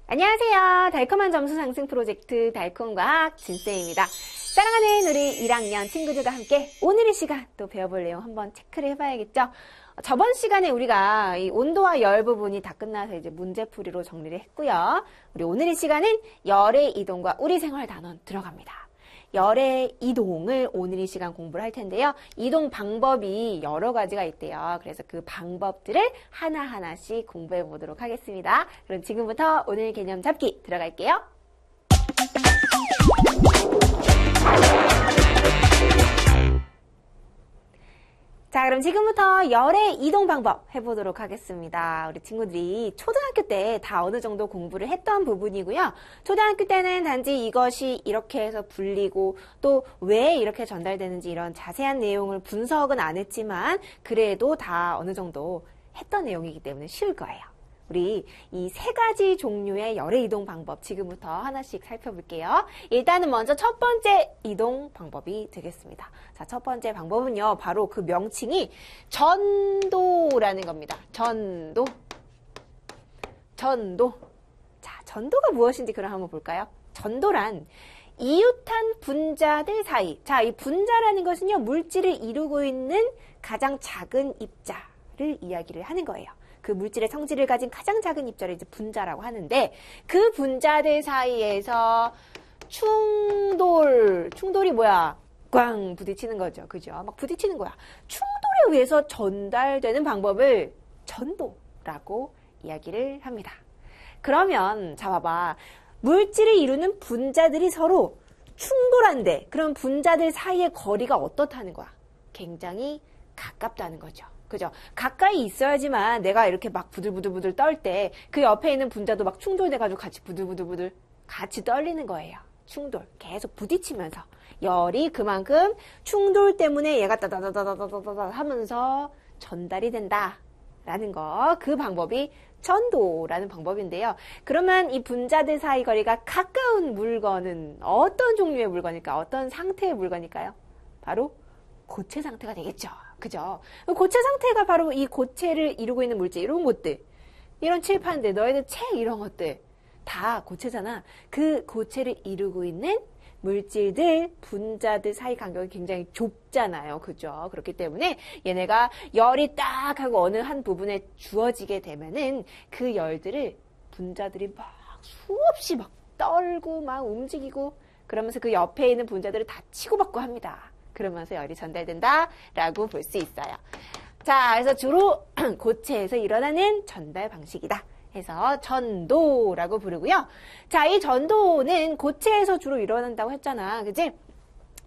안녕하세요. 달콤한 점수 상승 프로젝트 달콤과학 진쌤입니다. 사랑하는 우리 1학년 친구들과 함께 오늘의 시간 또 배워볼 내용 한번 체크를 해봐야겠죠. 저번 시간에 우리가 이 온도와 열 부분이 다 끝나서 이제 문제풀이로 정리를 했고요. 우리 오늘의 시간은 열의 이동과 우리 생활 단원 들어갑니다. 열의 이동을 오늘 이 시간 공부를 할 텐데요. 이동 방법이 여러 가지가 있대요. 그래서 그 방법들을 하나하나씩 공부해 보도록 하겠습니다. 그럼 지금부터 오늘 개념 잡기 들어갈게요. 자, 그럼 지금부터 열의 이동 방법 해보도록 하겠습니다. 우리 친구들이 초등학교 때 다 어느 정도 공부를 했던 부분이고요. 초등학교 때는 단지 이것이 이렇게 해서 불리고 또 왜 이렇게 전달되는지 이런 자세한 내용을 분석은 안 했지만 그래도 다 어느 정도 했던 내용이기 때문에 쉬울 거예요. 우리 이 세 가지 종류의 열의 이동 방법 지금부터 하나씩 살펴볼게요. 일단은 먼저 첫 번째 이동 방법이 되겠습니다. 자, 첫 번째 방법은요. 바로 그 명칭이 전도라는 겁니다. 전도. 자, 전도가 무엇인지 그럼 한번 볼까요? 전도란 이웃한 분자들 사이. 자, 이 분자라는 것은요. 물질을 이루고 있는 가장 작은 입자를 이야기를 하는 거예요. 그 물질의 성질을 가진 가장 작은 입자를 이제 분자라고 하는데 그 분자들 사이에서 충돌이 뭐야? 꽝 부딪히는 거죠. 그죠? 막 부딪히는 거야. 충돌에 의해서 전달되는 방법을 전도라고 이야기를 합니다. 그러면 자 봐봐. 물질을 이루는 분자들이 서로 충돌한데 그럼 분자들 사이의 거리가 어떻다는 거야? 굉장히 가깝다는 거죠. 그죠? 가까이 있어야지만 내가 이렇게 막 부들부들 떨 때 그 옆에 있는 분자도 막 충돌돼가지고 같이 부들부들 같이 떨리는 거예요. 충돌. 계속 부딪히면서. 열이 그만큼 충돌 때문에 얘가 따다다다다다다 하면서 전달이 된다라는 거. 그 방법이 전도라는 방법인데요. 그러면 이 분자들 사이 거리가 가까운 물건은 어떤 종류의 물건일까? 어떤 상태의 물건일까요? 바로 고체 상태가 되겠죠. 그죠? 고체 상태가 바로 이 고체를 이루고 있는 물질, 이런 것들. 이런 칠판들, 너희들 책 이런 것들. 다 고체잖아. 그 고체를 이루고 있는 물질들, 분자들 사이 간격이 굉장히 좁잖아요. 그죠? 그렇기 때문에 얘네가 열이 딱 하고 어느 한 부분에 주어지게 되면은 그 열들을 분자들이 막 수없이 막 떨고 막 움직이고 그러면서 그 옆에 있는 분자들을 다 치고받고 합니다. 그러면서 열이 전달된다라고 볼 수 있어요. 자, 그래서 주로 고체에서 일어나는 전달 방식이다. 해서 전도라고 부르고요. 자, 이 전도는 고체에서 주로 일어난다고 했잖아. 그지?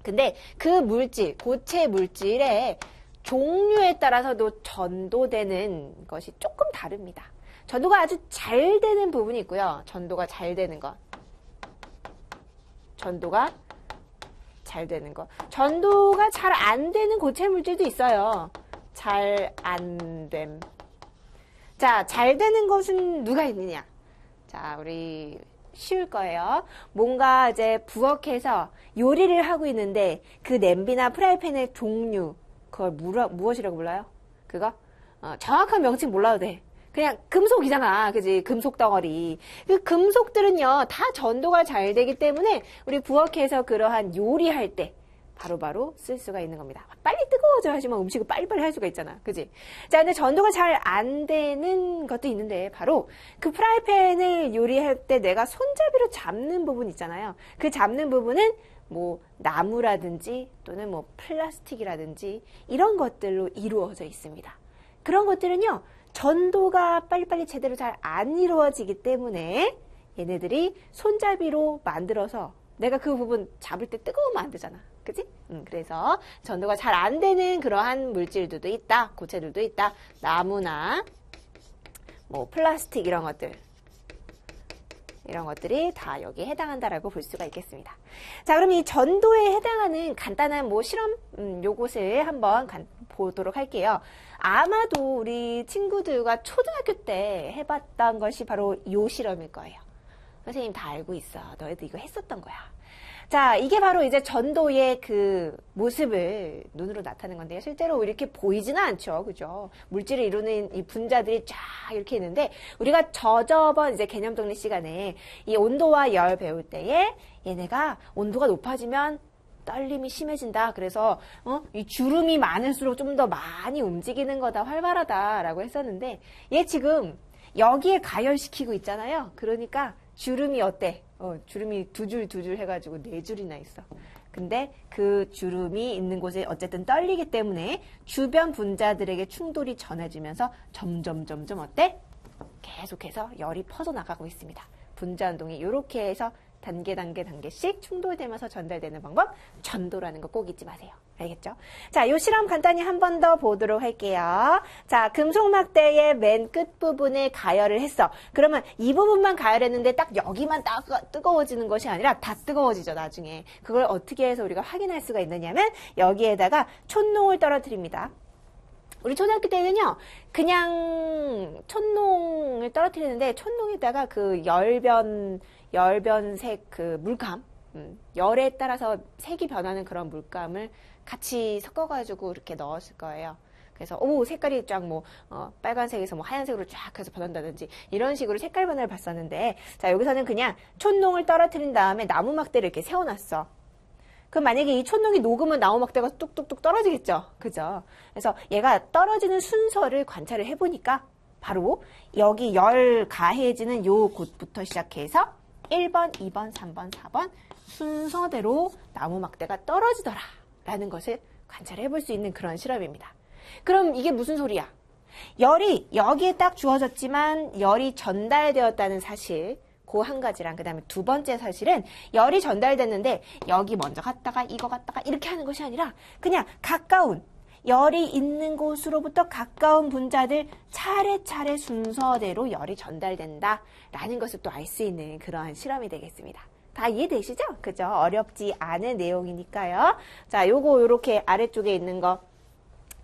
근데 그 물질, 고체 물질의 종류에 따라서도 전도되는 것이 조금 다릅니다. 전도가 아주 잘 되는 부분이 있고요. 전도가 잘 되는 것. 전도가 잘 안 되는 고체 물질도 있어요. 잘 안 됨. 자, 잘 되는 것은 누가 있느냐? 자, 우리 쉬울 거예요. 뭔가 이제 부엌에서 요리를 하고 있는데 그 냄비나 프라이팬의 종류, 그걸 무엇이라고 불러요? 그거? 정확한 명칭 몰라도 돼. 그냥 금속이잖아. 그지? 금속 덩어리. 그 금속들은요, 다 전도가 잘 되기 때문에 우리 부엌에서 그러한 요리할 때 바로바로 쓸 수가 있는 겁니다. 빨리 뜨거워져 하지만 음식을 빨리빨리 할 수가 있잖아. 그지? 자, 근데 전도가 잘 안 되는 것도 있는데 바로 그 프라이팬을 요리할 때 내가 손잡이로 잡는 부분 있잖아요. 그 잡는 부분은 뭐 나무라든지 또는 뭐 플라스틱이라든지 이런 것들로 이루어져 있습니다. 그런 것들은요. 전도가 빨리빨리 제대로 잘 안 이루어지기 때문에 얘네들이 손잡이로 만들어서 내가 그 부분 잡을 때 뜨거우면 안 되잖아. 그치? 그래서 전도가 잘 안 되는 그러한 물질들도 있다. 고체들도 있다. 나무나 뭐 플라스틱 이런 것들이 다 여기에 해당한다라고 볼 수가 있겠습니다. 자, 그럼 이 전도에 해당하는 간단한 뭐 실험 요것을 한번 보도록 할게요. 아마도 우리 친구들과 초등학교 때 해봤던 것이 바로 요 실험일 거예요. 선생님 다 알고 있어. 너희도 이거 했었던 거야. 자, 이게 바로 이제 전도의 그 모습을 눈으로 나타내는 건데요. 실제로 이렇게 보이지는 않죠. 그죠? 물질을 이루는 이 분자들이 쫙 이렇게 있는데, 우리가 저번 이제 개념 정리 시간에 이 온도와 열 배울 때에 얘네가 온도가 높아지면 떨림이 심해진다. 그래서 이 주름이 많을수록 좀 더 많이 움직이는 거다, 활발하다라고 했었는데, 얘 지금 여기에 가열시키고 있잖아요. 그러니까 주름이 어때? 주름이 두 줄 해가지고 4줄이나 있어. 근데 그 주름이 있는 곳에 어쨌든 떨리기 때문에 주변 분자들에게 충돌이 전해지면서 점점 어때? 계속해서 열이 퍼져나가고 있습니다. 분자 운동이 이렇게 해서 단계씩 충돌되면서 전달되는 방법, 전도라는 거 꼭 잊지 마세요. 알겠죠? 자, 요 실험 간단히 한 번 더 보도록 할게요. 자, 금속 막대의 맨 끝부분에 가열을 했어. 그러면 이 부분만 가열했는데 딱 여기만 뜨거워지는 것이 아니라 다 뜨거워지죠, 나중에. 그걸 어떻게 해서 우리가 확인할 수가 있느냐면 여기에다가 촛농을 떨어뜨립니다. 우리 초등학교 때는요, 그냥 촛농을 떨어뜨리는데 촛농에다가 그 열변색 그 물감, 열에 따라서 색이 변하는 그런 물감을 같이 섞어가지고 이렇게 넣었을 거예요. 그래서 색깔이 쫙 빨간색에서 하얀색으로 쫙 해서 변한다든지 이런 식으로 색깔 변화를 봤었는데, 자, 여기서는 그냥 촛농을 떨어뜨린 다음에 나무 막대를 이렇게 세워놨어. 그럼 만약에 이 촛농이 녹으면 나무 막대가 뚝뚝뚝 떨어지겠죠. 그죠? 그래서 얘가 떨어지는 순서를 관찰을 해보니까 바로 여기 열 가해지는 요 곳부터 시작해서 1번, 2번, 3번, 4번 순서대로 나무 막대가 떨어지더라 라는 것을 관찰해 볼 수 있는 그런 실험입니다. 그럼 이게 무슨 소리야? 열이 여기에 딱 주어졌지만 열이 전달되었다는 사실, 그 한 가지랑 그 다음에 두 번째 사실은 열이 전달됐는데 여기 먼저 갔다가 이거 갔다가 이렇게 하는 것이 아니라 그냥 가까운 열이 있는 곳으로부터 가까운 분자들 차례차례 순서대로 열이 전달된다라는 것을 또 알 수 있는 그러한 실험이 되겠습니다. 다 이해되시죠? 그죠? 어렵지 않은 내용이니까요. 자, 요렇게 아래쪽에 있는 거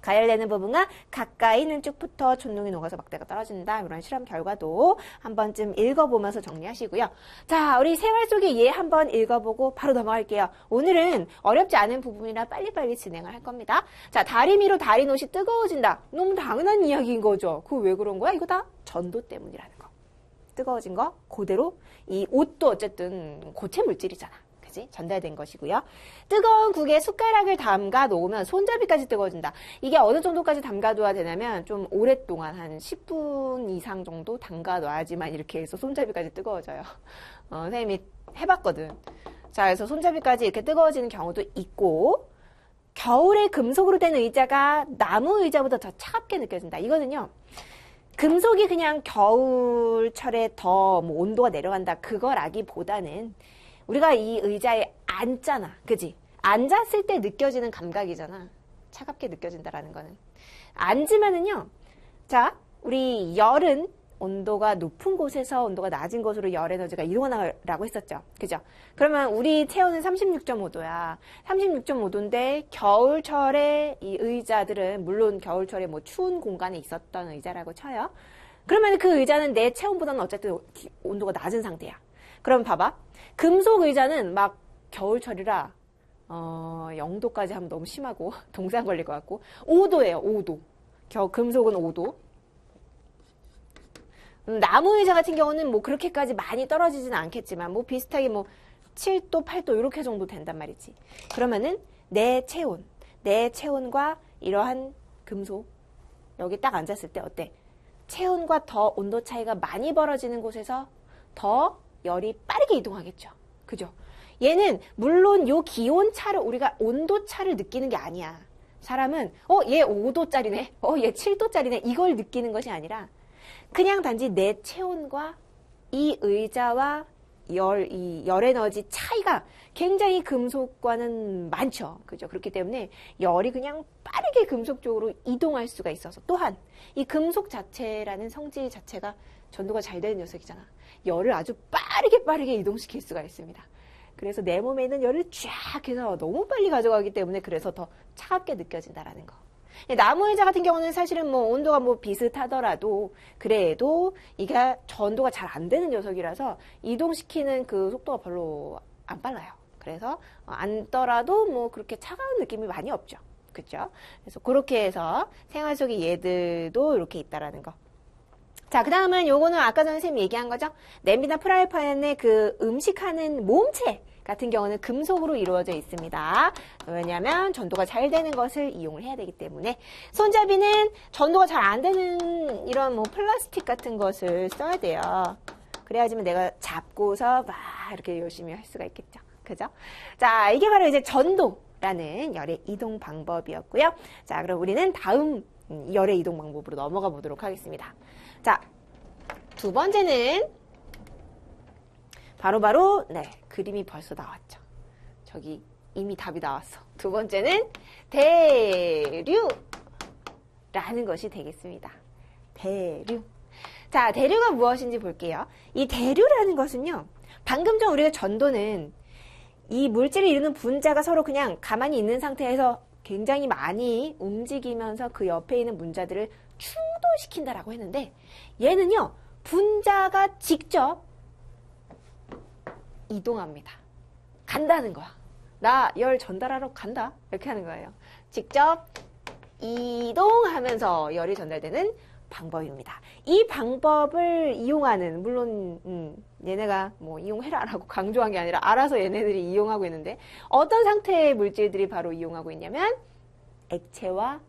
가열되는 부분과 가까이는 쭉부터 촛농이 녹아서 막대가 떨어진다. 이런 실험 결과도 한 번쯤 읽어보면서 정리하시고요. 자, 우리 생활 속의 예 한번 읽어보고 바로 넘어갈게요. 오늘은 어렵지 않은 부분이라 빨리빨리 진행을 할 겁니다. 자, 다리미로 다리노시 뜨거워진다. 너무 당연한 이야기인 거죠. 그거 왜 그런 거야? 이거 다 전도 때문이라는 거. 뜨거워진 거 그대로 이 옷도 어쨌든 고체 물질이잖아. 그지? 전달된 것이고요. 뜨거운 국에 숟가락을 담가 놓으면 손잡이까지 뜨거워진다. 이게 어느 정도까지 담가둬야 되냐면 좀 오랫동안 한 10분 이상 정도 담가놔야지만 이렇게 해서 손잡이까지 뜨거워져요. 선생님이 해봤거든. 자, 그래서 손잡이까지 이렇게 뜨거워지는 경우도 있고, 겨울에 금속으로 된 의자가 나무 의자보다 더 차갑게 느껴진다. 이거는요, 금속이 그냥 겨울철에 더 온도가 내려간다. 그거라기보다는 우리가 이 의자에 앉잖아. 그지? 앉았을 때 느껴지는 감각이잖아. 차갑게 느껴진다라는 거는. 앉으면은요. 자, 우리 열은 온도가 높은 곳에서 온도가 낮은 곳으로 열 에너지가 이동하라고 했었죠. 그죠? 그러면 우리 체온은 36.5도야. 36.5도인데 겨울철에 이 의자들은 물론 겨울철에 추운 공간에 있었던 의자라고 쳐요. 그러면 그 의자는 내 체온보다는 어쨌든 온도가 낮은 상태야. 그럼 봐봐. 금속 의자는 막 겨울철이라 0도까지 하면 너무 심하고 동상 걸릴 것 같고 5도예요. 5도. 금속은 5도. 나무 의자 같은 경우는 그렇게까지 많이 떨어지지는 않겠지만 비슷하게 7도, 8도 이렇게 정도 된단 말이지. 그러면은 내 체온과 이러한 금속 여기 딱 앉았을 때 어때? 체온과 더 온도 차이가 많이 벌어지는 곳에서 더 열이 빠르게 이동하겠죠. 그죠? 얘는 물론 요 기온 차를 우리가 온도 차를 느끼는 게 아니야. 사람은 얘 5도짜리네. 얘 7도짜리네. 이걸 느끼는 것이 아니라 그냥 단지 내 체온과 이 의자와 이 열 에너지 차이가 굉장히 금속과는 많죠. 그죠? 그렇기 때문에 열이 그냥 빠르게 금속 쪽으로 이동할 수가 있어서 또한 이 금속 자체라는 성질 자체가 전도가 잘 되는 녀석이잖아. 열을 아주 빠르게 이동시킬 수가 있습니다. 그래서 내 몸에 있는 열을 쫙 해서 너무 빨리 가져가기 때문에 그래서 더 차갑게 느껴진다라는 거. 나무 의자 같은 경우는 사실은 온도가 비슷하더라도 그래도 이게 전도가 잘 안 되는 녀석이라서 이동시키는 그 속도가 별로 안 빨라요. 그래서 앉더라도 뭐 그렇게 차가운 느낌이 많이 없죠. 그죠? 그래서 그렇게 해서 생활 속의 예들도 이렇게 있다라는 거. 자, 그 다음은 요거는 아까 전에 선생님이 얘기한 거죠. 냄비나 프라이팬의 그 음식하는 몸체 같은 경우는 금속으로 이루어져 있습니다. 왜냐하면 전도가 잘 되는 것을 이용을 해야 되기 때문에. 손잡이는 전도가 잘 안 되는 이런 뭐 플라스틱 같은 것을 써야 돼요. 그래야지만 내가 잡고서 막 이렇게 열심히 할 수가 있겠죠. 그죠? 자, 이게 바로 이제 전도라는 열의 이동 방법이었고요. 자, 그럼 우리는 다음 열의 이동 방법으로 넘어가 보도록 하겠습니다. 자, 두 번째는 바로 네, 그림이 벌써 나왔죠. 저기 이미 답이 나왔어. 두 번째는 대류라는 것이 되겠습니다. 대류. 자, 대류가 무엇인지 볼게요. 이 대류라는 것은요, 방금 전 우리가 전도는 이 물질을 이루는 분자가 서로 그냥 가만히 있는 상태에서 굉장히 많이 움직이면서 그 옆에 있는 분자들을 충돌시킨다라고 했는데, 얘는요, 분자가 직접 이동합니다. 간다는 거야. 나 열 전달하러 간다. 이렇게 하는 거예요. 직접 이동하면서 열이 전달되는 방법입니다. 이 방법을 이용하는, 물론 얘네가 뭐 이용해라라고 강조한 게 아니라 알아서 얘네들이 이용하고 있는데, 어떤 상태의 물질들이 바로 이용하고 있냐면 액체와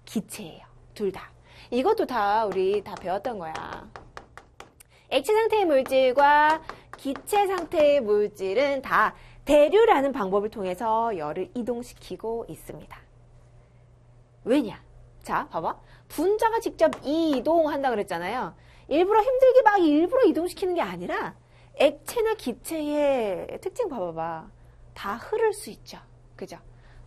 기체예요. 둘 다. 이것도 다 우리 다 배웠던 거야. 액체 상태의 물질과 기체 상태의 물질은 다 대류라는 방법을 통해서 열을 이동시키고 있습니다. 왜냐? 자, 봐봐. 분자가 직접 이동한다 그랬잖아요. 일부러 힘들게 막 일부러 이동시키는 게 아니라 액체나 기체의 특징 봐봐봐. 다 흐를 수 있죠. 그죠?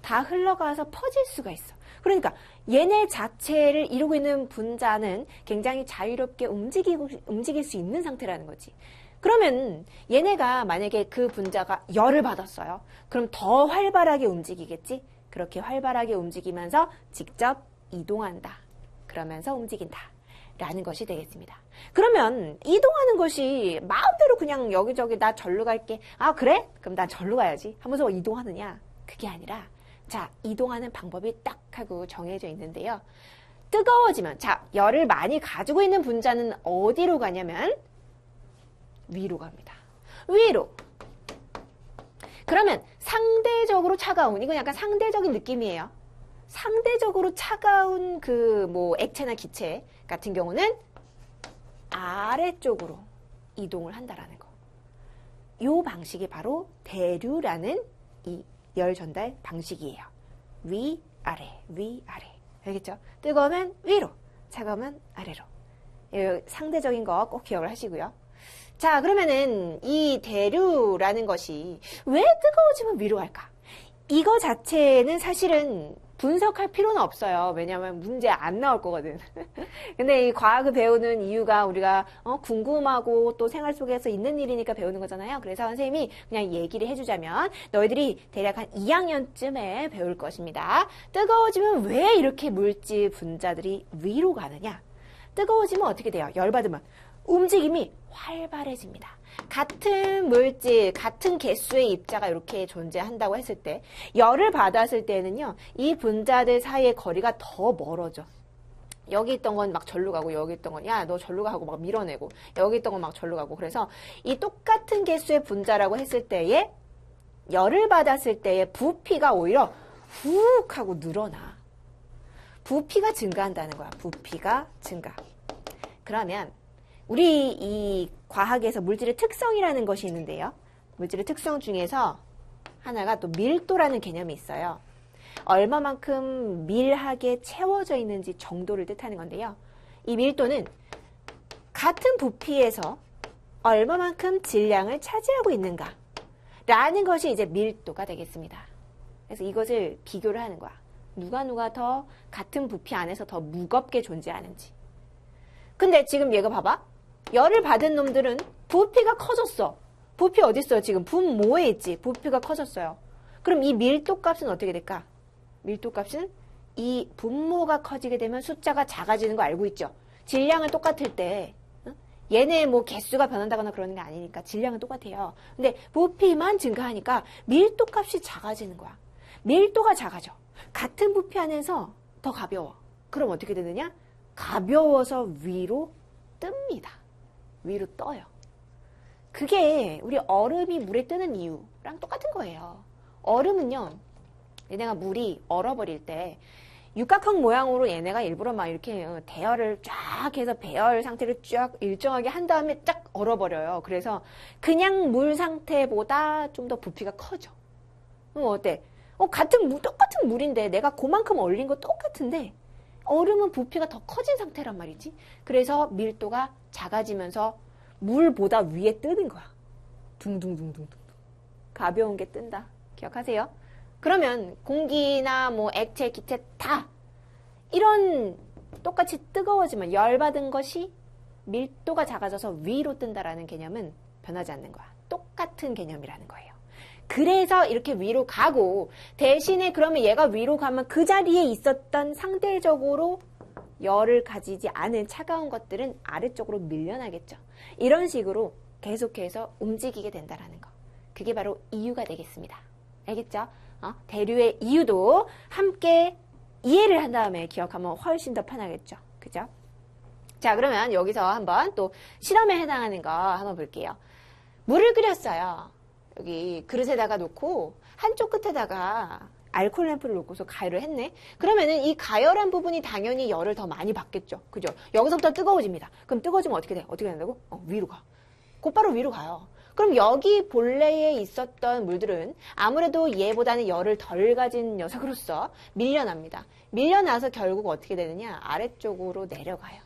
다 흘러가서 퍼질 수가 있어. 그러니까 얘네 자체를 이루고 있는 분자는 굉장히 자유롭게 움직일 수 있는 상태라는 거지. 그러면 얘네가 만약에 그 분자가 열을 받았어요. 그럼 더 활발하게 움직이겠지? 그렇게 활발하게 움직이면서 직접 이동한다. 그러면서 움직인다. 라는 것이 되겠습니다. 그러면 이동하는 것이 마음대로 그냥 여기저기 나 절로 갈게. 아, 그래? 그럼 난 절로 가야지. 하면서 이동하느냐? 그게 아니라, 자, 이동하는 방법이 딱 하고 정해져 있는데요. 뜨거워지면, 자, 열을 많이 가지고 있는 분자는 어디로 가냐면 위로 갑니다. 위로. 그러면 상대적으로 차가운, 이건 약간 상대적인 느낌이에요. 상대적으로 차가운 그 뭐 액체나 기체 같은 경우는 아래쪽으로 이동을 한다라는 거. 이 방식이 바로 대류라는 이 열 전달 방식이에요. 위, 아래, 위, 아래. 알겠죠? 뜨거우면 위로, 차가우면 아래로. 상대적인 거 꼭 기억을 하시고요. 자, 그러면은 이 대류라는 것이 왜 뜨거워지면 위로 갈까? 이거 자체는 사실은 분석할 필요는 없어요. 왜냐하면 문제 안 나올 거거든. 근데 이 과학을 배우는 이유가 우리가 궁금하고 또 생활 속에서 있는 일이니까 배우는 거잖아요. 그래서 선생님이 그냥 얘기를 해주자면 너희들이 대략 한 2학년쯤에 배울 것입니다. 뜨거워지면 왜 이렇게 물질 분자들이 위로 가느냐? 뜨거워지면 어떻게 돼요? 열받으면 움직임이 활발해집니다. 같은 물질, 같은 개수의 입자가 이렇게 존재한다고 했을 때 열을 받았을 때는요. 이 분자들 사이의 거리가 더 멀어져. 여기 있던 건 막 절로 가고 여기 있던 건 야, 너 절로 가 하고 막 밀어내고 여기 있던 건 막 절로 가고 그래서 이 똑같은 개수의 분자라고 했을 때에 열을 받았을 때의 부피가 오히려 훅 하고 늘어나. 부피가 증가한다는 거야. 부피가 증가. 그러면 우리 이 과학에서 물질의 특성이라는 것이 있는데요. 물질의 특성 중에서 하나가 또 밀도라는 개념이 있어요. 얼마만큼 밀하게 채워져 있는지 정도를 뜻하는 건데요. 이 밀도는 같은 부피에서 얼마만큼 질량을 차지하고 있는가 라는 것이 이제 밀도가 되겠습니다. 그래서 이것을 비교를 하는 거야. 누가 더 같은 부피 안에서 더 무겁게 존재하는지. 근데 지금 얘가 봐봐. 열을 받은 놈들은 부피가 커졌어. 부피 어디 있어요? 지금 분모에 있지. 부피가 커졌어요. 그럼 이 밀도 값은 어떻게 될까? 밀도 값은 이 분모가 커지게 되면 숫자가 작아지는 거 알고 있죠? 질량은 똑같을 때 얘네 뭐 개수가 변한다거나 그러는 게 아니니까 질량은 똑같아요. 근데 부피만 증가하니까 밀도값이 작아지는 거야. 밀도가 작아져. 같은 부피 안에서 더 가벼워. 그럼 어떻게 되느냐? 가벼워서 위로 뜹니다. 위로 떠요. 그게 우리 얼음이 물에 뜨는 이유랑 똑같은 거예요. 얼음은요, 얘네가 물이 얼어버릴 때 육각형 모양으로 얘네가 일부러 막 이렇게 대열을 쫙 해서 배열 상태를 쫙 일정하게 한 다음에 쫙 얼어버려요. 그래서 그냥 물 상태보다 좀 더 부피가 커져. 어때? 똑같은 물인데 내가 그만큼 얼린 거 똑같은데 얼음은 부피가 더 커진 상태란 말이지. 그래서 밀도가 작아지면서 물보다 위에 뜨는 거야. 둥둥둥둥둥. 가벼운 게 뜬다. 기억하세요? 그러면 공기나 뭐 액체, 기체 다 이런 똑같이 뜨거워지면 열받은 것이 밀도가 작아져서 위로 뜬다라는 개념은 변하지 않는 거야. 똑같은 개념이라는 거예요. 그래서 이렇게 위로 가고 대신에 그러면 얘가 위로 가면 그 자리에 있었던 상대적으로 열을 가지지 않은 차가운 것들은 아래쪽으로 밀려나겠죠. 이런 식으로 계속해서 움직이게 된다라는 거. 그게 바로 이유가 되겠습니다. 알겠죠? 대류의 이유도 함께 이해를 한 다음에 기억하면 훨씬 더 편하겠죠. 그죠? 자, 그러면 여기서 한번 또 실험에 해당하는 거 한번 볼게요. 물을 끓였어요. 여기 그릇에다가 놓고 한쪽 끝에다가 알코올 램프를 놓고서 가열을 했네. 그러면은 이 가열한 부분이 당연히 열을 더 많이 받겠죠. 그죠? 여기서부터 뜨거워집니다. 그럼 뜨거워지면 어떻게 돼? 어떻게 된다고? 위로 가. 곧바로 위로 가요. 그럼 여기 본래에 있었던 물들은 아무래도 얘보다는 열을 덜 가진 녀석으로서 밀려납니다. 밀려나서 결국 어떻게 되느냐? 아래쪽으로 내려가요.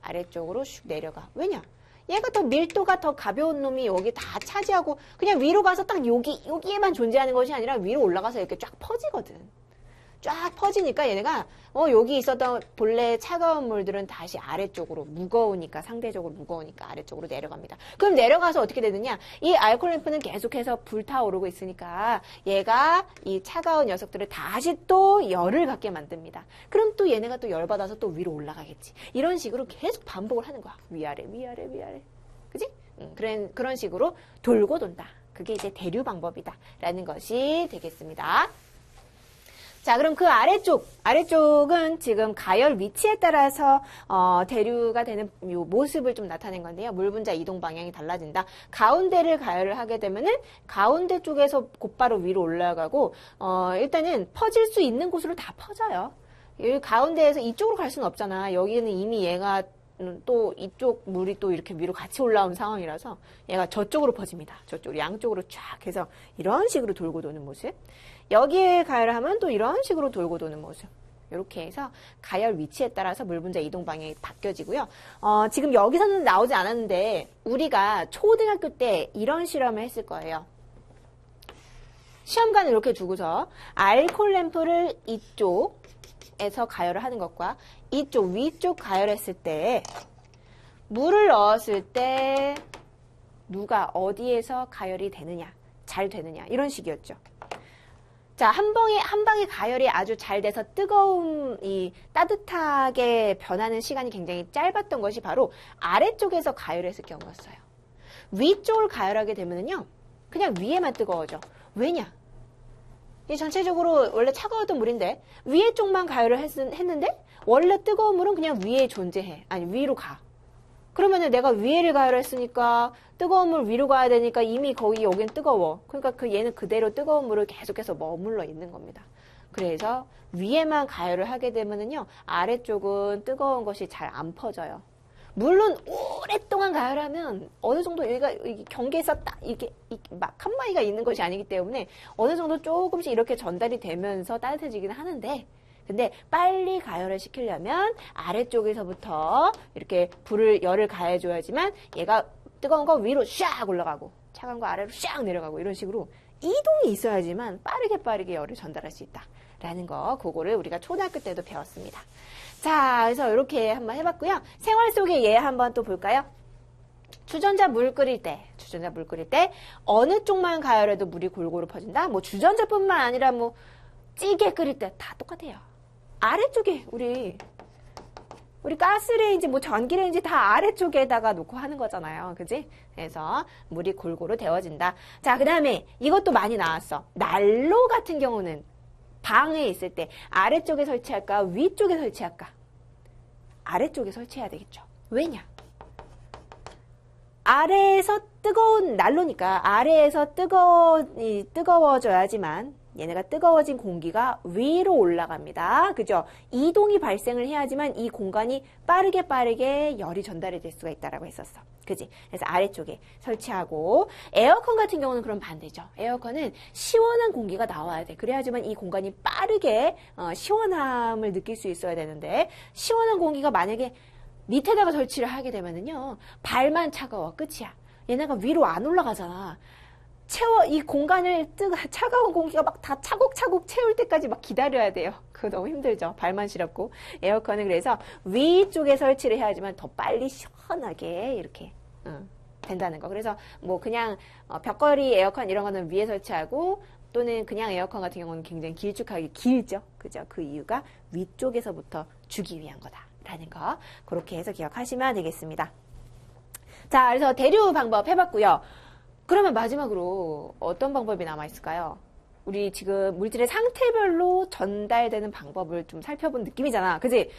아래쪽으로 슉 내려가. 왜냐? 얘가 더 밀도가 더 가벼운 놈이 여기 다 차지하고 그냥 위로 가서 딱 여기에만 존재하는 것이 아니라 위로 올라가서 이렇게 쫙 퍼지거든. 쫙 퍼지니까 얘네가 여기 있었던 본래 차가운 물들은 다시 아래쪽으로 무거우니까 상대적으로 무거우니까 아래쪽으로 내려갑니다. 그럼 내려가서 어떻게 되느냐? 이 알코올 램프는 계속해서 불타오르고 있으니까 얘가 이 차가운 녀석들을 다시 또 열을 갖게 만듭니다. 그럼 또 얘네가 또 열받아서 또 위로 올라가겠지. 이런 식으로 계속 반복을 하는 거야. 위아래 위아래 위아래. 그지? 그런 식으로 돌고 돈다. 그게 이제 대류 방법이다라는 것이 되겠습니다. 자, 그럼 그 아래쪽은 지금 가열 위치에 따라서 대류가 되는 요 모습을 좀 나타낸 건데요. 물 분자 이동 방향이 달라진다. 가운데를 가열을 하게 되면은 가운데 쪽에서 곧바로 위로 올라가고 일단은 퍼질 수 있는 곳으로 다 퍼져요. 이 가운데에서 이쪽으로 갈 수는 없잖아. 여기는 이미 얘가 또 이쪽 물이 또 이렇게 위로 같이 올라온 상황이라서 얘가 저쪽으로 퍼집니다. 저쪽으로 양쪽으로 쫙 해서 이런 식으로 돌고 도는 모습. 여기에 가열을 하면 또 이런 식으로 돌고 도는 모습. 이렇게 해서 가열 위치에 따라서 물 분자 이동 방향이 바뀌어지고요. 지금 여기서는 나오지 않았는데 우리가 초등학교 때 이런 실험을 했을 거예요. 시험관을 이렇게 두고서 알코올 램프를 이쪽에서 가열을 하는 것과 이쪽 위쪽 가열했을 때 물을 넣었을 때 누가 어디에서 가열이 되느냐, 잘 되느냐 이런 식이었죠. 자, 한 방에 가열이 아주 잘 돼서 이 따뜻하게 변하는 시간이 굉장히 짧았던 것이 바로 아래쪽에서 가열했을 경우였어요. 위쪽을 가열하게 되면요, 그냥 위에만 뜨거워져. 왜냐? 이 전체적으로 원래 차가웠던 물인데 위에 쪽만 가열을 했는데 원래 뜨거운 물은 그냥 위에 존재해. 아니, 위로 가. 그러면은 내가 위에를 가열했으니까 뜨거운 물 위로 가야 되니까 이미 여긴 뜨거워. 그러니까 얘는 그대로 뜨거운 물을 계속해서 머물러 있는 겁니다. 그래서 위에만 가열을 하게 되면은요, 아래쪽은 뜨거운 것이 잘 안 퍼져요. 물론 오랫동안 가열하면 어느 정도 여기가 경계에서 이렇게 막 칸막이가 있는 것이 아니기 때문에 어느 정도 조금씩 이렇게 전달이 되면서 따뜻해지긴 하는데, 근데 빨리 가열을 시키려면 아래쪽에서부터 이렇게 열을 가해줘야지만 얘가 뜨거운 거 위로 샥 올라가고 차가운 거 아래로 샥 내려가고 이런 식으로 이동이 있어야지만 빠르게 열을 전달할 수 있다라는 거, 그거를 우리가 초등학교 때도 배웠습니다. 자, 그래서 이렇게 한번 해봤고요. 생활 속의 예 한번 또 볼까요? 주전자 물 끓일 때 어느 쪽만 가열해도 물이 골고루 퍼진다. 뭐 주전자뿐만 아니라 뭐 찌개 끓일 때 다 똑같아요. 아래쪽에 우리 우리 가스레인지, 뭐 전기레인지 다 아래쪽에다가 놓고 하는 거잖아요. 그지? 그래서 물이 골고루 데워진다. 자, 그 다음에 이것도 많이 나왔어. 난로 같은 경우는 방에 있을 때 아래쪽에 설치할까? 위쪽에 설치할까? 아래쪽에 설치해야 되겠죠. 왜냐? 아래에서 뜨거운 난로니까 아래에서 뜨거워져야지만 얘네가 뜨거워진 공기가 위로 올라갑니다. 그죠? 이동이 발생을 해야지만 이 공간이 빠르게 열이 전달이 될 수가 있다라고 했었어. 그지? 그래서 아래쪽에 설치하고, 에어컨 같은 경우는 그럼 반대죠. 에어컨은 시원한 공기가 나와야 돼. 그래야지만 이 공간이 빠르게 시원함을 느낄 수 있어야 되는데, 시원한 공기가 만약에 밑에다가 설치를 하게 되면은요, 발만 차가워. 끝이야. 얘네가 위로 안 올라가잖아. 이 공간을 차가운 공기가 막 다 차곡차곡 채울 때까지 막 기다려야 돼요. 그거 너무 힘들죠. 발만 시렵고. 에어컨은 그래서 위쪽에 설치를 해야지만 더 빨리 시원하게 이렇게 된다는 거. 그래서 뭐 그냥 벽걸이 에어컨 이런 거는 위에 설치하고, 또는 그냥 에어컨 같은 경우는 굉장히 길쭉하게 길죠. 그죠? 그 이유가 위쪽에서부터 주기 위한 거다라는 거. 그렇게 해서 기억하시면 되겠습니다. 자, 그래서 대류 방법 해봤고요. 그러면 마지막으로 어떤 방법이 남아있을까요? 우리 지금 물질의 상태별로 전달되는 방법을 좀 살펴본 느낌이잖아. 그지?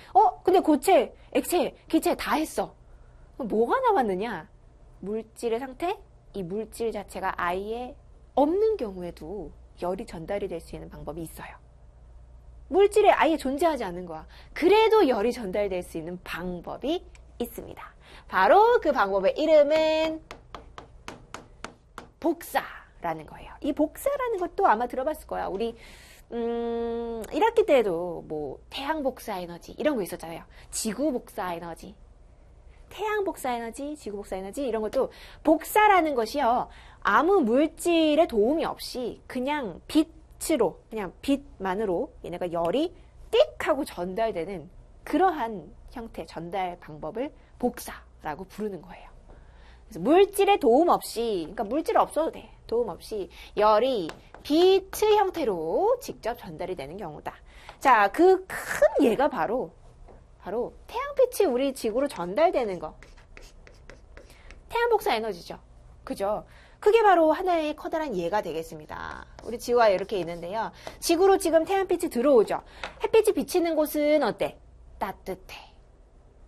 근데 고체, 액체, 기체 다 했어. 뭐가 남았느냐? 물질의 상태? 이 물질 자체가 아예 없는 경우에도 열이 전달이 될 수 있는 방법이 있어요. 물질에 아예 존재하지 않는 거야. 그래도 열이 전달될 수 있는 방법이 있습니다. 바로 그 방법의 이름은 복사라는 거예요. 이 복사라는 것도 아마 들어봤을 거야. 우리 1학기 때도 뭐 태양 복사 에너지 이런 거 있었잖아요. 지구 복사 에너지, 태양 복사 에너지, 지구 복사 에너지 이런 것도 복사라는 것이요. 아무 물질의 도움이 없이 그냥 빛으로, 그냥 빛만으로 얘네가 열이 띡 하고 전달되는 그러한 형태, 전달 방법을 복사라고 부르는 거예요. 그래서 물질의 도움 없이, 그러니까 물질 없어도 돼. 도움 없이 열이 빛의 형태로 직접 전달이 되는 경우다. 자, 그 큰 예가 바로 태양빛이 우리 지구로 전달되는 거. 태양 복사 에너지죠. 그죠? 그게 바로 하나의 커다란 예가 되겠습니다. 우리 지구가 이렇게 있는데요. 지구로 지금 태양빛이 들어오죠. 햇빛이 비치는 곳은 어때? 따뜻해.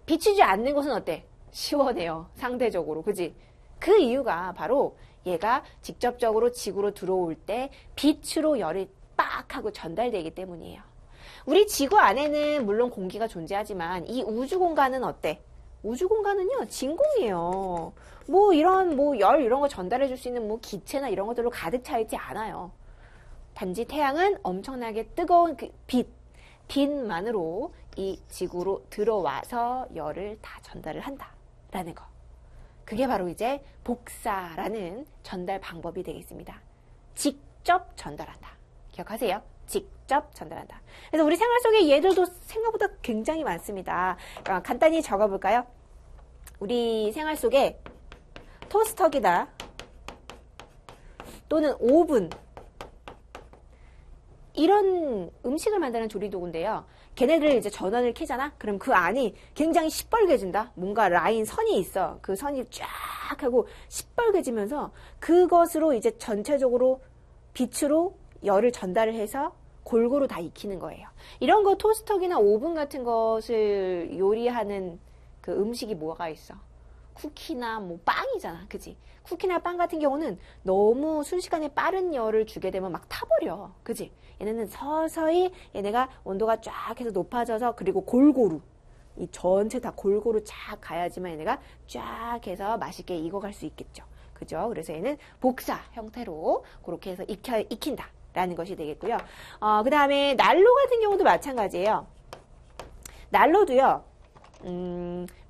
비치지 않는 곳은 어때? 시원해요. 상대적으로. 그지? 그 이유가 바로 얘가 직접적으로 지구로 들어올 때 빛으로 열이 빡 하고 전달되기 때문이에요. 우리 지구 안에는 물론 공기가 존재하지만 이 우주 공간은 어때? 우주 공간은요, 진공이에요. 뭐 이런 열 이런 거 전달해 줄 수 있는 뭐 기체나 이런 것들로 가득 차 있지 않아요. 단지 태양은 엄청나게 뜨거운 그 빛만으로 이 지구로 들어와서 열을 다 전달을 한다라는 거. 그게 바로 이제 복사라는 전달 방법이 되겠습니다. 직접 전달한다. 기억하세요? 직접 전달한다. 그래서 우리 생활 속의 예들도 생각보다 굉장히 많습니다. 간단히 적어볼까요? 우리 생활 속에 토스터기다 또는 오븐 이런 음식을 만드는 조리도구인데요. 걔네들 이제 전원을 켜잖아? 그럼 그 안이 굉장히 시뻘개진다? 뭔가 라인 선이 있어. 그 선이 쫙 하고 시뻘개지면서 그것으로 이제 전체적으로 빛으로 열을 전달을 해서 골고루 다 익히는 거예요. 이런 거 토스터기나 오븐 같은 것을 요리하는 그 음식이 뭐가 있어? 쿠키나 뭐 빵이잖아. 그지? 쿠키나 빵 같은 경우는 너무 순식간에 빠른 열을 주게 되면 막 타버려. 그지? 얘네는 서서히 얘네가 온도가 쫙 해서 높아져서 그리고 골고루 이 전체 다 골고루 쫙 가야지만 얘네가 쫙 해서 맛있게 익어갈 수 있겠죠. 그죠? 그래서 얘는 복사 형태로 그렇게 해서 익힌다 라는 것이 되겠고요. 그 다음에 난로 같은 경우도 마찬가지예요. 난로도요.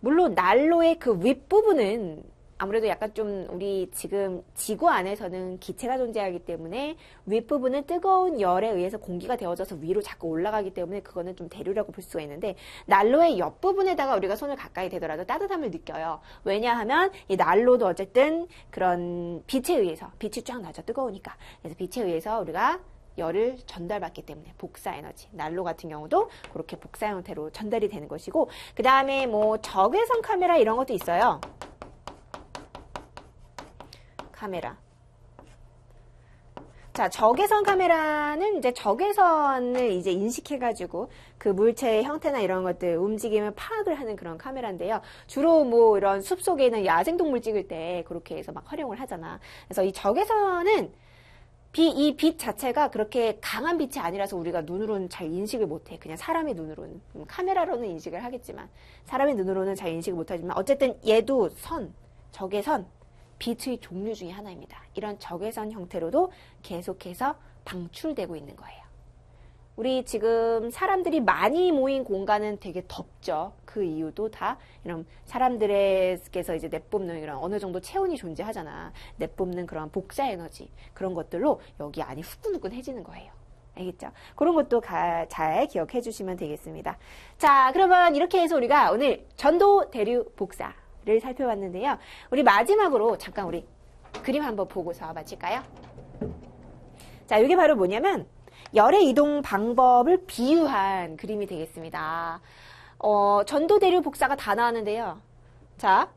물론 난로의 그 윗부분은 아무래도 약간 좀 우리 지금 지구 안에서는 기체가 존재하기 때문에 윗부분은 뜨거운 열에 의해서 공기가 데워져서 위로 자꾸 올라가기 때문에 그거는 좀 대류라고 볼 수가 있는데 난로의 옆부분에다가 우리가 손을 가까이 대더라도 따뜻함을 느껴요. 왜냐하면 이 난로도 어쨌든 그런 빛에 의해서 빛이 쫙 나죠. 뜨거우니까. 그래서 빛에 의해서 우리가 열을 전달받기 때문에 복사 에너지. 난로 같은 경우도 그렇게 복사 형태로 전달이 되는 것이고, 그 다음에 뭐 적외선 카메라 이런 것도 있어요. 카메라. 자, 적외선 카메라는 이제 적외선을 이제 인식해가지고 그 물체의 형태나 이런 것들 움직임을 파악을 하는 그런 카메라인데요. 주로 뭐 이런 숲 속에 있는 야생동물 찍을 때 그렇게 해서 막 활용을 하잖아. 그래서 이 적외선은 이 빛 자체가 그렇게 강한 빛이 아니라서 우리가 눈으로는 잘 인식을 못해. 그냥 사람의 눈으로는. 카메라로는 인식을 하겠지만 사람의 눈으로는 잘 인식을 못하지만 어쨌든 얘도 적외선, 빛의 종류 중에 하나입니다. 이런 적외선 형태로도 계속해서 방출되고 있는 거예요. 우리 지금 사람들이 많이 모인 공간은 되게 덥죠. 그 이유도 다 이런 사람들에게서 이제 내뿜는 이런 어느 정도 체온이 존재하잖아. 내뿜는 그런 복사 에너지 그런 것들로 여기 안이 후끈후끈해지는 거예요. 알겠죠? 그런 것도 잘 기억해 주시면 되겠습니다. 자, 그러면 이렇게 해서 우리가 오늘 전도, 대류, 복사를 살펴봤는데요. 우리 마지막으로 잠깐 우리 그림 한번 보고서 마칠까요? 자, 이게 바로 뭐냐면 열의 이동 방법을 비유한 그림이 되겠습니다. 전도, 대류, 복사가 다 나왔는데요. 자,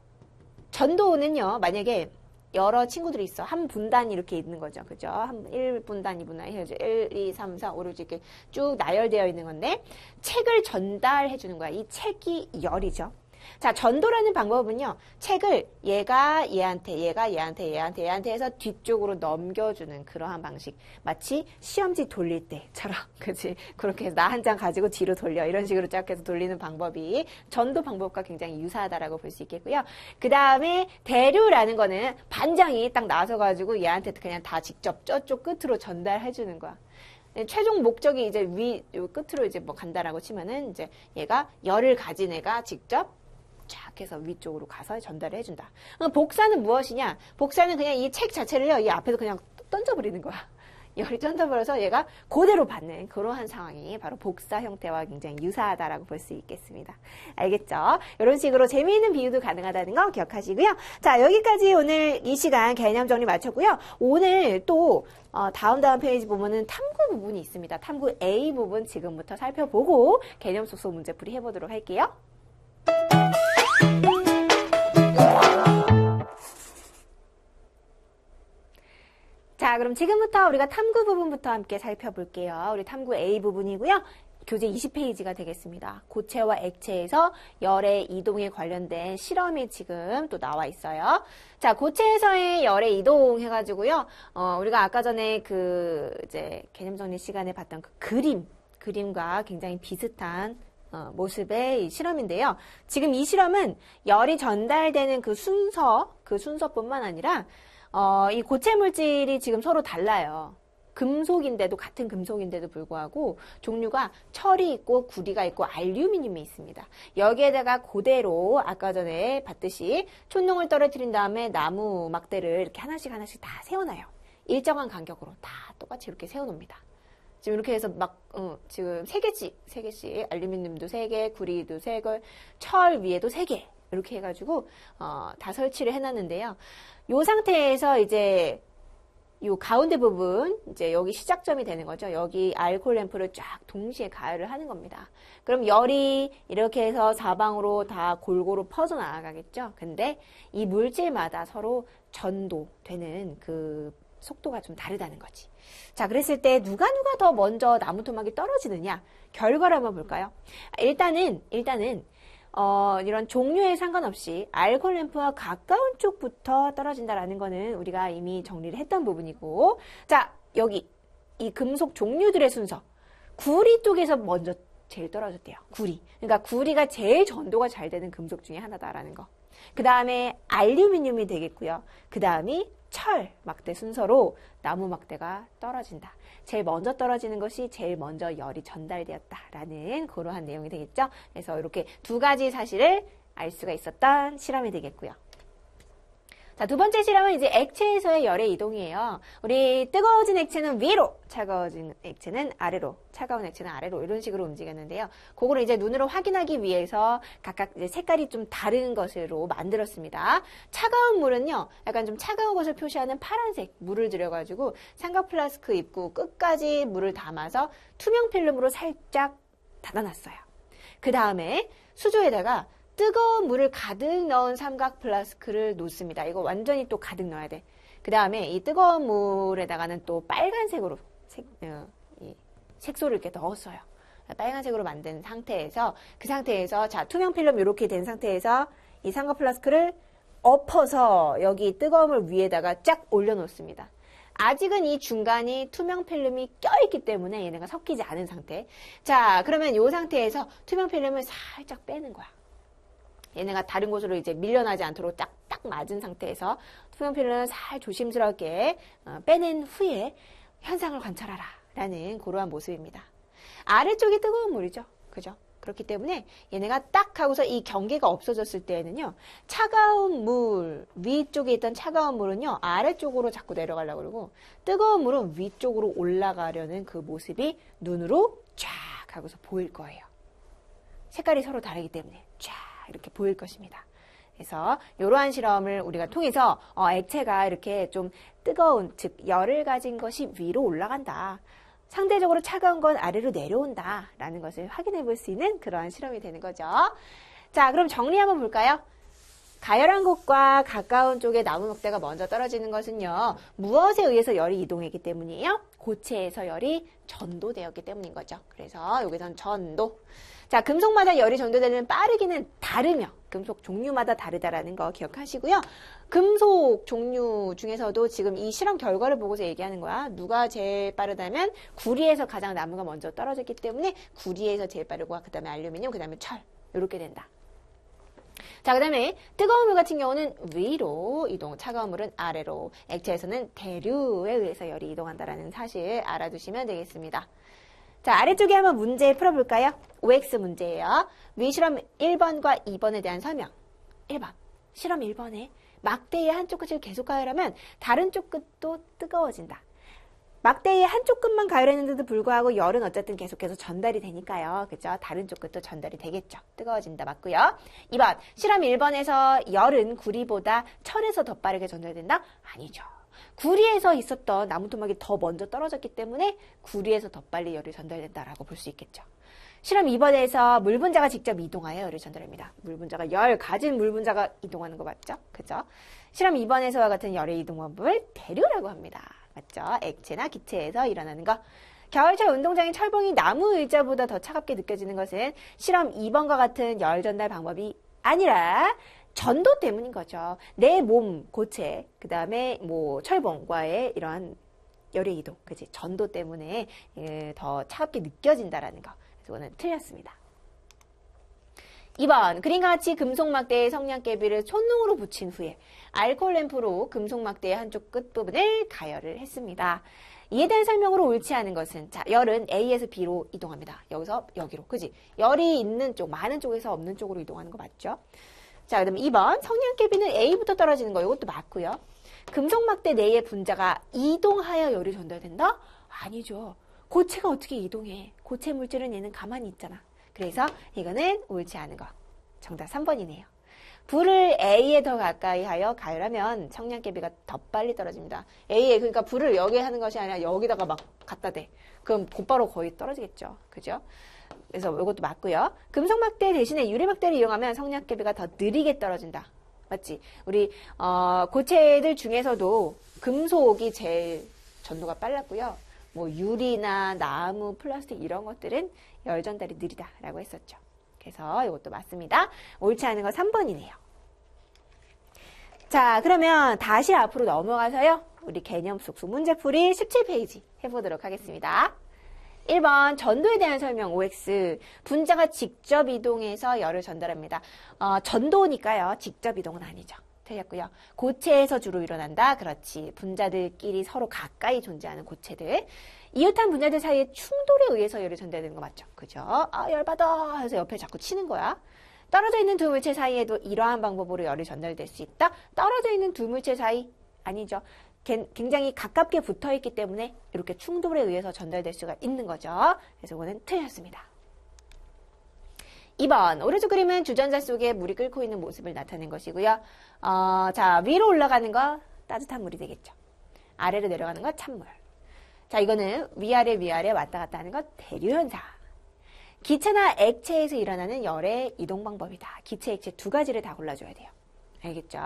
전도는요, 만약에 여러 친구들이 있어. 한 분단이 이렇게 있는 거죠. 그죠? 1분단, 2분단 해서 1, 2, 3, 4, 5, 6 이렇게 쭉 나열되어 있는 건데, 책을 전달해 주는 거야. 이 책이 열이죠. 자, 전도라는 방법은요, 책을 얘가 얘한테 해서 뒤쪽으로 넘겨주는 그러한 방식. 마치 시험지 돌릴 때처럼, 그치? 그렇게 해서 나 한 장 가지고 뒤로 돌려. 이런 식으로 쫙 해서 돌리는 방법이 전도 방법과 굉장히 유사하다라고 볼 수 있겠고요. 그 다음에 대류라는 거는 반장이 딱 나서가지고 얘한테 그냥 다 직접 저쪽 끝으로 전달해주는 거야. 최종 목적이 이제 요 끝으로 이제 뭐 간다라고 치면은 이제 얘가 열을 가진 애가 직접 쫙 해서 위쪽으로 가서 전달을 해준다. 복사는 무엇이냐? 복사는 그냥 이 책 자체를요, 이 앞에서 그냥 던져버리는 거야. 열이 던져버려서 얘가 그대로 받는 그러한 상황이 바로 복사 형태와 굉장히 유사하다라고 볼 수 있겠습니다. 알겠죠? 이런 식으로 재미있는 비유도 가능하다는 거 기억하시고요. 자, 여기까지 오늘 이 시간 개념 정리 마쳤고요. 오늘 또 다음 페이지 보면은 탐구 부분이 있습니다. 탐구 A 부분 지금부터 살펴보고 개념 속소 문제풀이 해보도록 할게요. 자, 그럼 지금부터 우리가 탐구 부분부터 함께 살펴볼게요. 우리 탐구 A 부분이고요. 교재 20페이지가 되겠습니다. 고체와 액체에서 열의 이동에 관련된 실험이 지금 또 나와 있어요. 자, 고체에서의 열의 이동 해가지고요. 우리가 아까 전에 이제 개념 정리 시간에 봤던 그 그림과 굉장히 비슷한 모습의 실험인데요. 지금 이 실험은 열이 전달되는 그 순서뿐만 아니라 이 고체 물질이 지금 서로 달라요. 같은 금속인데도 불구하고 종류가 철이 있고 구리가 있고 알루미늄이 있습니다. 여기에다가 그대로 아까 전에 봤듯이 촛농을 떨어뜨린 다음에 나무 막대를 이렇게 하나씩 다 세워놔요. 일정한 간격으로 다 똑같이 이렇게 세워놓습니다. 지금 이렇게 해서 지금 3개씩, 알루미늄도 3개, 구리도 3개, 철 위에도 3개, 이렇게 해가지고, 다 설치를 해놨는데요. 요 상태에서 이제, 요 가운데 부분, 이제 여기 시작점이 되는 거죠. 여기 알코올 램프를 쫙 동시에 가열을 하는 겁니다. 그럼 열이 이렇게 해서 사방으로 다 골고루 퍼져 나가겠죠. 근데 이 물질마다 서로 전도되는 그 속도가 좀 다르다는 거지. 자, 그랬을 때 누가 더 먼저 나무 토막이 떨어지느냐? 결과를 한번 볼까요? 일단은 이런 종류에 상관없이 알코올 램프와 가까운 쪽부터 떨어진다라는 거는 우리가 이미 정리를 했던 부분이고, 자, 여기 이 금속 종류들의 순서. 구리 쪽에서 먼저 제일 떨어졌대요. 구리. 그러니까 구리가 제일 전도가 잘 되는 금속 중에 하나다라는 거. 그 다음에 알루미늄이 되겠고요. 그 다음이 철 막대 순서로 나무 막대가 떨어진다. 제일 먼저 떨어지는 것이 제일 먼저 열이 전달되었다라는 그러한 내용이 되겠죠. 그래서 이렇게 두 가지 사실을 알 수가 있었던 실험이 되겠고요. 자, 두 번째 실험은 이제 액체에서의 열의 이동이에요. 우리 뜨거워진 액체는 위로, 차가워진 액체는 아래로, 차가운 액체는 아래로 이런 식으로 움직였는데요. 그거를 이제 눈으로 확인하기 위해서 각각 이제 색깔이 좀 다른 것으로 만들었습니다. 차가운 물은요, 약간 좀 차가운 것을 표시하는 파란색 물을 들여가지고 삼각 플라스크 입구 끝까지 물을 담아서 투명 필름으로 살짝 닫아놨어요. 그 다음에 수조에다가 뜨거운 물을 가득 넣은 삼각 플라스크를 놓습니다. 이거 완전히 또 가득 넣어야 돼. 그 다음에 이 뜨거운 물에다가는 또 빨간색으로 색소를 이렇게 넣었어요. 빨간색으로 만든 상태에서 그 상태에서 자 투명 필름 이렇게 된 상태에서 이 삼각 플라스크를 엎어서 여기 뜨거운 물 위에다가 쫙 올려놓습니다. 아직은 이 중간이 투명 필름이 껴있기 때문에 얘네가 섞이지 않은 상태. 자, 그러면 이 상태에서 투명 필름을 살짝 빼는 거야. 얘네가 다른 곳으로 이제 밀려나지 않도록 딱 맞은 상태에서 투명 필름을 조심스럽게 빼낸 후에 현상을 관찰하라 라는 그러한 모습입니다. 아래쪽이 뜨거운 물이죠. 그죠? 그렇기 때문에 얘네가 딱 하고서 이 경계가 없어졌을 때에는요, 차가운 물, 위쪽에 있던 차가운 물은요, 아래쪽으로 자꾸 내려가려고 그러고, 뜨거운 물은 위쪽으로 올라가려는 그 모습이 눈으로 쫙 하고서 보일 거예요. 색깔이 서로 다르기 때문에 쫙 이렇게 보일 것입니다. 그래서 이러한 실험을 우리가 통해서 액체가 이렇게 좀 뜨거운, 즉 열을 가진 것이 위로 올라간다. 상대적으로 차가운 건 아래로 내려온다 라는 것을 확인해 볼 수 있는 그러한 실험이 되는 거죠. 자, 그럼 정리 한번 볼까요? 가열한 곳과 가까운 쪽에 나무 목대가 먼저 떨어지는 것은요, 무엇에 의해서 열이 이동했기 때문이에요? 고체에서 열이 전도되었기 때문인 거죠. 그래서 여기선 전도. 자, 금속마다 열이 전도되는 빠르기는 다르며 금속 종류마다 다르다라는 거 기억하시고요. 금속 종류 중에서도 지금 이 실험 결과를 보고서 얘기하는 거야. 누가 제일 빠르다면 구리에서 가장 나무가 먼저 떨어졌기 때문에 구리에서 제일 빠르고 그 다음에 알루미늄, 그 다음에 철 이렇게 된다. 자, 그 다음에 뜨거운 물 같은 경우는 위로 이동, 차가운 물은 아래로, 액체에서는 대류에 의해서 열이 이동한다는 사실 알아두시면 되겠습니다. 자, 아래쪽에 한번 문제 풀어볼까요? OX 문제예요. 위 실험 1번과 2번에 대한 설명. 1번, 실험 1번에 막대의 한쪽 끝을 계속 가열하면 다른 쪽 끝도 뜨거워진다. 막대의 한쪽 끝만 가열했는데도 불구하고 열은 어쨌든 계속해서 전달이 되니까요. 그죠? 다른 쪽 끝도 전달이 되겠죠. 뜨거워진다. 맞고요. 2번, 실험 1번에서 열은 구리보다 철에서 더 빠르게 전달된다? 아니죠. 구리에서 있었던 나무토막이 더 먼저 떨어졌기 때문에 구리에서 더 빨리 열이 전달된다라고 볼 수 있겠죠. 실험 2번에서 물 분자가 직접 이동하여 열을 전달합니다. 물 분자가 열 가진 물 분자가 이동하는 거 맞죠? 그죠? 실험 2번에서와 같은 열의 이동 방법을 대류라고 합니다. 맞죠? 액체나 기체에서 일어나는 거. 겨울철 운동장의 철봉이 나무 의자보다 더 차갑게 느껴지는 것은 실험 2번과 같은 열 전달 방법이 아니라 전도 때문인 거죠. 내 몸, 고체, 그 다음에 뭐 철봉과의 이러한 열의 이동, 그치? 전도 때문에 더 차갑게 느껴진다라는 거. 그래서 이거는 틀렸습니다. 2번, 그림과 같이 금속 막대에 성냥개비를 손등으로 붙인 후에 알코올 램프로 금속 막대의 한쪽 끝부분을 가열을 했습니다. 이에 대한 설명으로 옳지 않은 것은, 자, 열은 A에서 B로 이동합니다. 여기서 여기로, 그지? 열이 있는 쪽, 많은 쪽에서 없는 쪽으로 이동하는 거 맞죠? 자, 그다음 2번, 성냥개비는 A부터 떨어지는 거, 이것도 맞고요. 금속 막대 내의 분자가 이동하여 열이 전달된다? 아니죠. 고체가 어떻게 이동해? 고체 물질은 얘는 가만히 있잖아. 그래서 이거는 옳지 않은 거. 정답 3번이네요. 불을 A에 더 가까이 하여 가열하면 성냥개비가 더 빨리 떨어집니다. A에, 그러니까 불을 여기에 하는 것이 아니라 여기다가 막 갖다 대. 그럼 곧바로 거의 떨어지겠죠. 그죠? 그래서 이것도 맞고요. 금속 막대 대신에 유리 막대를 이용하면 성냥개비가 더 느리게 떨어진다. 맞지? 우리 고체들 중에서도 금속이 제일 전도가 빨랐고요. 뭐 유리나 나무, 플라스틱 이런 것들은 열 전달이 느리다라고 했었죠. 그래서 이것도 맞습니다. 옳지 않은 건 3번이네요. 자, 그러면 다시 앞으로 넘어가서요. 우리 개념 속 문제풀이 17페이지 해보도록 하겠습니다. 1번 전도에 대한 설명 OX. 분자가 직접 이동해서 열을 전달합니다. 전도니까요. 직접 이동은 아니죠. 틀렸고요. 고체에서 주로 일어난다. 그렇지. 분자들끼리 서로 가까이 존재하는 고체들. 이웃한 분자들 사이의 충돌에 의해서 열이 전달되는 거 맞죠? 그죠? 아, 열받아 해서 옆에 자꾸 치는 거야. 떨어져 있는 두 물체 사이에도 이러한 방법으로 열이 전달될 수 있다. 떨어져 있는 두 물체 사이 아니죠. 굉장히 가깝게 붙어 있기 때문에 이렇게 충돌에 의해서 전달될 수가 있는 거죠. 그래서 이거는 틀렸습니다. 2번 오른쪽 그림은 주전자 속에 물이 끓고 있는 모습을 나타낸 것이고요. 자, 위로 올라가는 거 따뜻한 물이 되겠죠. 아래로 내려가는 거 찬물. 자, 이거는 위아래 왔다 갔다 하는 거 대류현상. 기체나 액체에서 일어나는 열의 이동 방법이다. 기체, 액체 두 가지를 다 골라줘야 돼요. 알겠죠?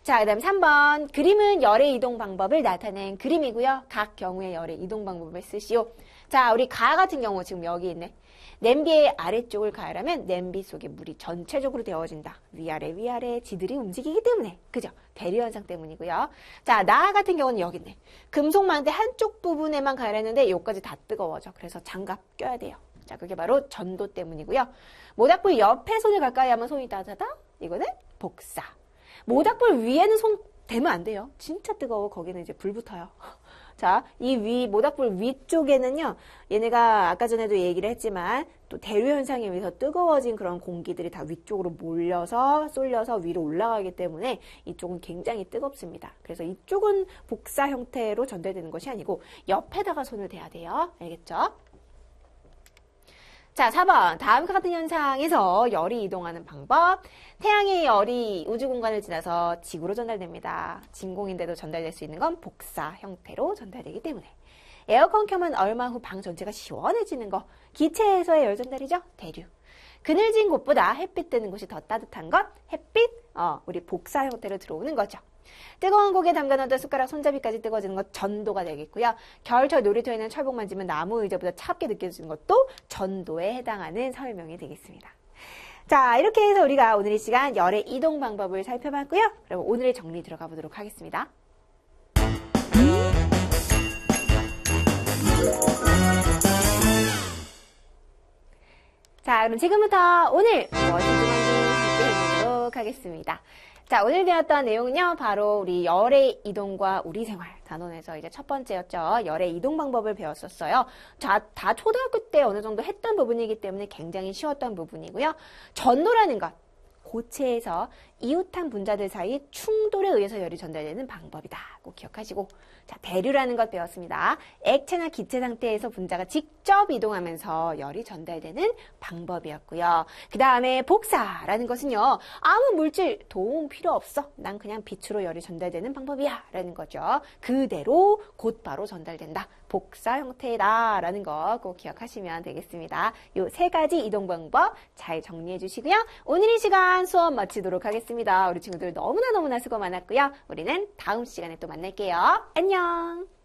자, 그 다음 3번. 그림은 열의 이동 방법을 나타낸 그림이고요. 각 경우의 열의 이동 방법을 쓰시오. 자, 우리 가 같은 경우 지금 여기 있네. 냄비의 아래쪽을 가열하면 냄비 속에 물이 전체적으로 데워진다. 위아래 지들이 움직이기 때문에. 그죠? 대류현상 때문이고요. 자, 나 같은 경우는 여기 있네. 금속 망대 한쪽 부분에만 가열했는데 여기까지 다 뜨거워져. 그래서 장갑 껴야 돼요. 자, 그게 바로 전도 때문이고요. 모닥불 옆에 손을 가까이 하면 손이 따뜻하다? 이거는 복사. 모닥불 위에는 손 대면 안 돼요. 진짜 뜨거워. 거기는 이제 불 붙어요. 자, 이 모닥불 위쪽에는요, 얘네가 아까 전에도 얘기를 했지만, 또 대류현상에 의해서 뜨거워진 그런 공기들이 다 위쪽으로 몰려서, 쏠려서 위로 올라가기 때문에 이쪽은 굉장히 뜨겁습니다. 그래서 이쪽은 복사 형태로 전달되는 것이 아니고, 옆에다가 손을 대야 돼요. 알겠죠? 자, 4번. 다음과 같은 현상에서 열이 이동하는 방법. 태양의 열이 우주 공간을 지나서 지구로 전달됩니다. 진공인데도 전달될 수 있는 건 복사 형태로 전달되기 때문에. 에어컨 켜면 얼마 후 방 전체가 시원해지는 거. 기체에서의 열 전달이죠. 대류. 그늘진 곳보다 햇빛 뜨는 곳이 더 따뜻한 것. 햇빛, 우리 복사 형태로 들어오는 거죠. 뜨거운 고기에 담가놓던 숟가락 손잡이까지 뜨거워지는 것 전도가 되겠고요. 겨울철 놀이터에 있는 철봉 만지면 나무 의자보다 차갑게 느껴지는 것도 전도에 해당하는 설명이 되겠습니다. 자, 이렇게 해서 우리가 오늘 이 시간 열의 이동 방법을 살펴봤고요. 그럼 오늘의 정리 들어가 보도록 하겠습니다. 자, 그럼 지금부터 오늘 무엇을 함께 해보도록 하겠습니다. 자, 오늘 배웠던 내용은요, 바로 우리 열의 이동과 우리 생활 단원에서 이제 첫 번째였죠. 열의 이동 방법을 배웠었어요. 자, 다 초등학교 때 어느 정도 했던 부분이기 때문에 굉장히 쉬웠던 부분이고요. 전도라는 것, 고체에서 이웃한 분자들 사이 충돌에 의해서 열이 전달되는 방법이다. 꼭 기억하시고. 자, 대류라는 것 배웠습니다. 액체나 기체 상태에서 분자가 직접 이동하면서 열이 전달되는 방법이었고요. 그 다음에 복사라는 것은요. 아무 물질 도움 필요 없어. 난 그냥 빛으로 열이 전달되는 방법이야. 라는 거죠. 그대로 곧바로 전달된다. 복사 형태다. 라는 거 꼭 기억하시면 되겠습니다. 요 세 가지 이동 방법 잘 정리해 주시고요. 오늘 이 시간 수업 마치도록 하겠습니다. 우리 친구들 너무나 수고 많았고요. 우리는 다음 시간에 또 만날게요. 안녕!